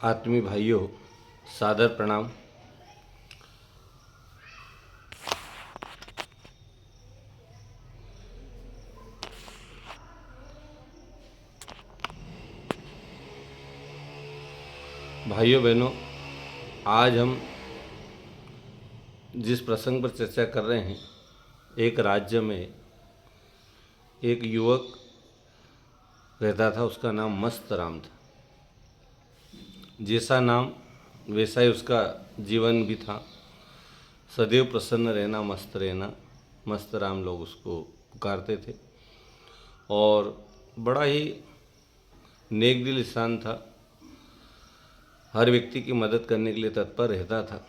आत्मी भाइयों, सादर प्रणाम। भाइयों बहनों, आज हम जिस प्रसंग पर चर्चा कर रहे हैं, एक राज्य में एक युवक रहता था। उसका नाम मस्त राम था। जैसा नाम वैसा ही उसका जीवन भी था। सदैव प्रसन्न रहना, मस्त रहना, मस्त राम लोग उसको पुकारते थे। और बड़ा ही नेक दिल इंसान था। हर व्यक्ति की मदद करने के लिए तत्पर रहता था।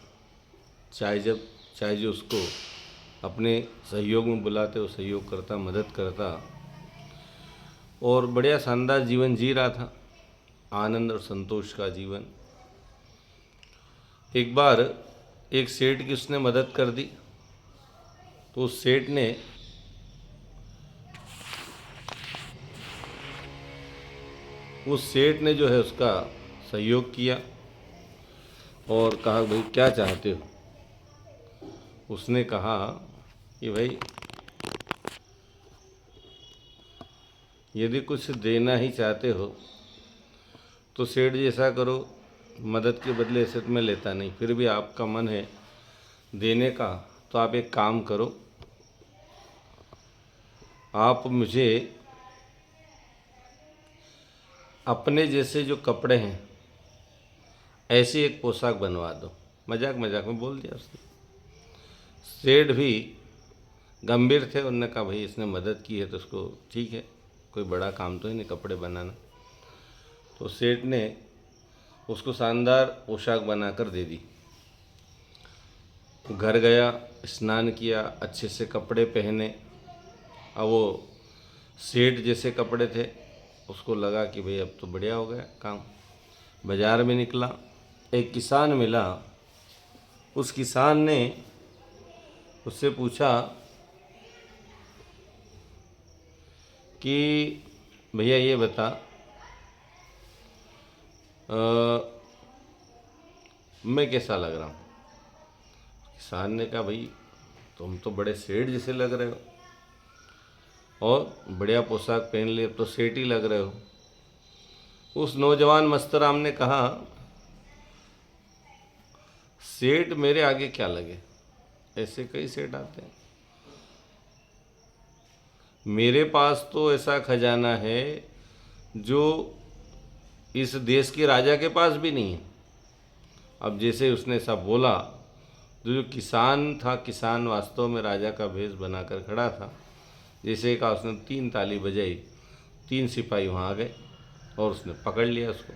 चाहे जो उसको अपने सहयोग में बुलाते, वो सहयोग करता, मदद करता और बढ़िया शानदार जीवन जी रहा था, आनंद और संतोष का जीवन। एक बार एक सेठ की उसने मदद कर दी, तो उस सेठ ने जो है उसका सहयोग किया और कहा, भाई क्या चाहते हो? उसने कहा कि भाई यदि कुछ देना ही चाहते हो तो सेठ जी ऐसा करो, मदद के बदले ऐसे तो मैं लेता नहीं, फिर भी आपका मन है देने का, तो आप एक काम करो, आप मुझे अपने जैसे जो कपड़े हैं ऐसी एक पोशाक बनवा दो। मजाक मजाक में बोल दिया उसने। सेठ भी गंभीर थे। उन्होंने कहा, भाई इसने मदद की है तो उसको ठीक है, कोई बड़ा काम तो ही नहीं कपड़े बनाना। तो सेठ ने उसको शानदार पोशाक बनाकर दे दी। घर गया, स्नान किया, अच्छे से कपड़े पहने। अब वो सेठ जैसे कपड़े थे, उसको लगा कि भाई अब तो बढ़िया हो गया काम। बाज़ार में निकला, एक किसान मिला। उस किसान ने उससे पूछा कि भैया ये बता, मैं कैसा लग रहा हूँ? किसान ने कहा, भाई तुम तो बड़े सेठ जैसे लग रहे हो और बढ़िया पोशाक पहन ली, अब तो सेठ ही लग रहे हो। उस नौजवान मस्तराम ने कहा, सेठ मेरे आगे क्या लगे, ऐसे कई सेठ आते हैं। मेरे पास तो ऐसा खजाना है जो इस देश के राजा के पास भी नहीं है। अब जैसे उसने ऐसा बोला, तो जो किसान था, किसान वास्तव में राजा का भेष बनाकर खड़ा था। जैसे कहा उसने 3 ताली बजाई, 3 सिपाही वहाँ आ गए और उसने पकड़ लिया उसको।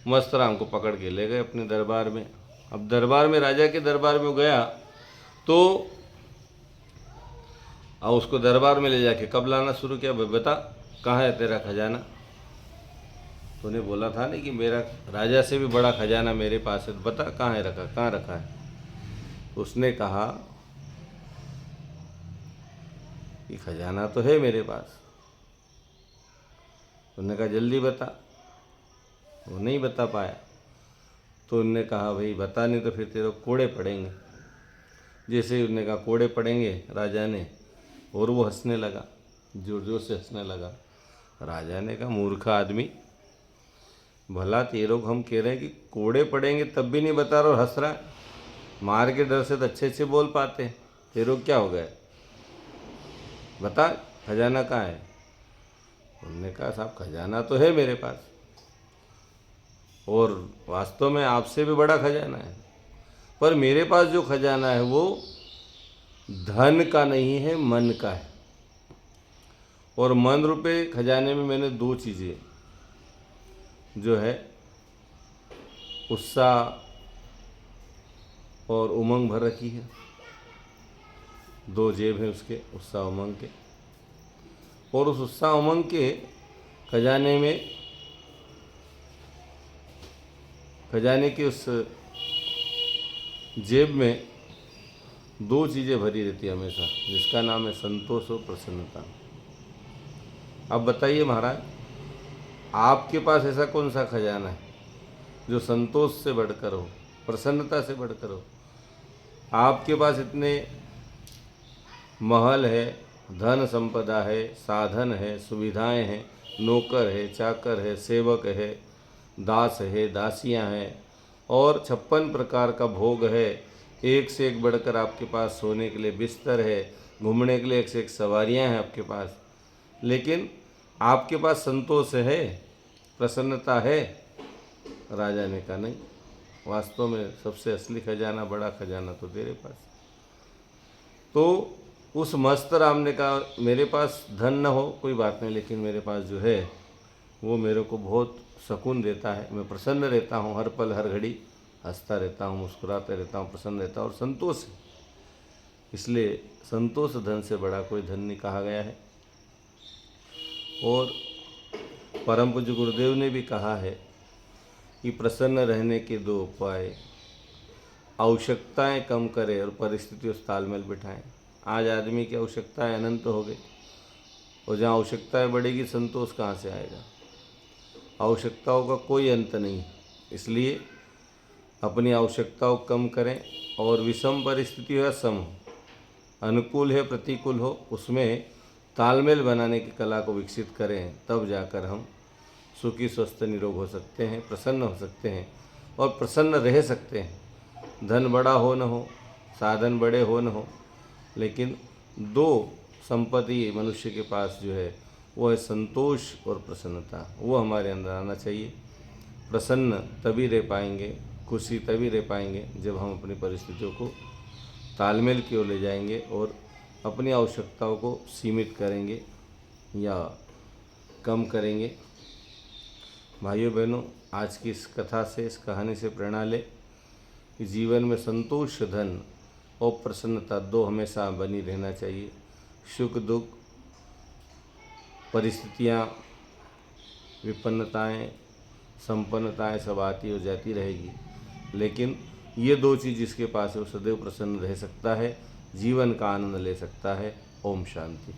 मस्तराम को पकड़ के ले गए अपने दरबार में। अब दरबार में, राजा के दरबार में गया तो अब उसको दरबार में ले जाके कब लाना शुरू किया, भाई बता कहाँ है तेरा खजाना? तूने बोला था नहीं कि मेरा राजा से भी बड़ा खजाना मेरे पास है, तो बता कहाँ है, रखा कहाँ रखा है? उसने कहा कि खजाना तो है मेरे पास। उन्होंने कहा जल्दी बता। वो नहीं बता पाया। तो उन्होंने कहा, भाई बता नहीं तो फिर तेरे कोड़े पड़ेंगे। जैसे ही उन्होंने कहा कोड़े पड़ेंगे राजा ने, और वो हंसने लगा, जोर जोर से हंसने लगा। राजा ने कहा, मूर्ख आदमी, भला तेरे को हम कह रहे हैं कि कोड़े पड़ेंगे तब भी नहीं बता रहा और हंस रहा है। मार के डर से तो अच्छे अच्छे बोल पाते, तेरे को क्या हो गया, बता खजाना कहाँ है? उन्होंने कहा, साहब खजाना तो है मेरे पास और वास्तव में आपसे भी बड़ा खजाना है, पर मेरे पास जो खजाना है वो धन का नहीं है, मन का है। और मन रुपए खजाने में मैंने 2 चीज़ें जो है उत्साह और उमंग भर रखी है। 2 जेब हैं उसके, उत्साह उमंग के। और उस उत्साह उमंग के खजाने में, खजाने की उस जेब में 2 चीज़ें भरी रहती है हमेशा, जिसका नाम है संतोष और प्रसन्नता। अब बताइए महाराज, आपके पास ऐसा कौन सा खजाना है जो संतोष से बढ़कर हो, प्रसन्नता से बढ़कर हो। आपके पास इतने महल है, धन संपदा है, साधन है, सुविधाएं हैं, नौकर है, चाकर है, सेवक है, दास है, दासियां हैं और 56 प्रकार का भोग है। एक से एक बढ़कर आपके पास सोने के लिए बिस्तर है, घूमने के लिए एक से एक सवारियां हैं आपके पास, लेकिन आपके पास संतोष है, प्रसन्नता है? राजा ने कहा नहीं, वास्तव में सबसे असली खजाना, बड़ा खजाना तो तेरे पास। तो उस मस्त राम ने कहा मेरे पास धन न हो कोई बात नहीं, लेकिन मेरे पास जो है वो मेरे को बहुत सुकून देता है, मैं प्रसन्न रहता हूँ, हर पल हर घड़ी हंसता रहता हूँ, मुस्कुराता रहता हूँ, प्रसन्न रहता हूँ और संतोष है। इसलिए संतोष धन से बड़ा कोई धन नहीं कहा गया है। और परम पूज्य गुरुदेव ने भी कहा है कि प्रसन्न रहने के 2 उपाय, आवश्यकताएं कम करें और परिस्थितियों से तालमेल बिठाएं। आज आदमी की आवश्यकताएं अनंत हो गई और जहाँ आवश्यकताएं बढ़ेगी संतोष कहाँ से आएगा? आवश्यकताओं का कोई अंत नहीं। इसलिए अपनी आवश्यकताओं कम करें और विषम परिस्थिति हो या सम हो, अनुकूल है प्रतिकूल हो, उसमें तालमेल बनाने की कला को विकसित करें, तब जाकर हम सुखी स्वस्थ निरोग हो सकते हैं, प्रसन्न हो सकते हैं और प्रसन्न रह सकते हैं। धन बड़ा हो न हो, साधन बड़े हो न हो, लेकिन 2 संपत्ति मनुष्य के पास जो है वो है संतोष और प्रसन्नता। वो हमारे अंदर आना चाहिए। प्रसन्न तभी रह पाएंगे, खुशी तभी रह पाएंगे जब हम अपनी परिस्थितियों को तालमेल की ओर ले जाएंगे और अपनी आवश्यकताओं को सीमित करेंगे या कम करेंगे। भाइयों बहनों, आज की इस कथा से, इस कहानी से प्रेरणा ले कि जीवन में संतोष, धन और प्रसन्नता 2 हमेशा बनी रहना चाहिए। सुख दुख, परिस्थितियाँ, विपन्नताएं, संपन्नताएं सब आती और जाती रहेगी, लेकिन ये 2 चीज़ जिसके पास है वो सदैव प्रसन्न रह सकता है, जीवन का आनंद ले सकता है। ओम शांति।